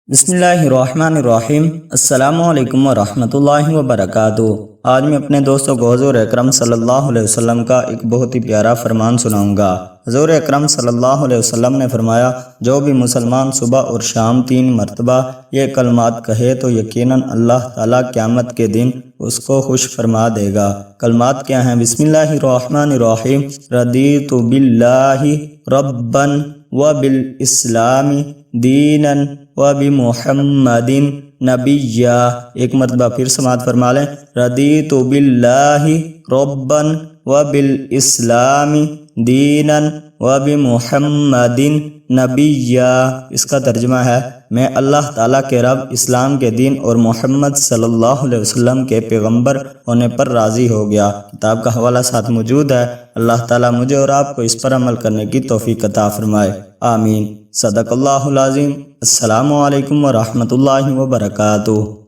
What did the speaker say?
بسم اللہ الرحمن الرحیم۔ السلام علیکم ورحمۃ اللہ وبرکاتہ۔ آج میں اپنے دوستوں کو حضور اکرم صلی اللہ علیہ وسلم کا ایک بہت ہی پیارا فرمان سناؤں گا۔ حضور اکرم صلی اللہ علیہ وسلم نے فرمایا، جو بھی مسلمان صبح اور شام 3 مرتبہ یہ کلمات کہے تو یقیناً اللہ تعالیٰ قیامت کے دن اس کو خوش فرما دے گا۔ کلمات کیا ہیں؟ بسم اللہ الرحمن الرحیم۔ رضیت باللہ ربا وبالاسلام دینا وبمحمد نبیّا۔ ایک مرتبہ پھر سماعت فرما لیں، رضیت باللہ ربا وبالاسلام دینا وبمحمد نبیّا۔ اس کا ترجمہ ہے، میں اللہ تعالیٰ کے رب، اسلام کے دین اور محمد صلی اللہ علیہ وسلم کے پیغمبر ہونے پر راضی ہو گیا۔ کتاب کا حوالہ ساتھ موجود ہے۔ اللہ تعالیٰ مجھے اور آپ کو اس پر عمل کرنے کی توفیق عطا فرمائے، آمین۔ صدق اللہ العظیم۔ السلام علیکم ورحمۃ اللہ وبرکاتہ۔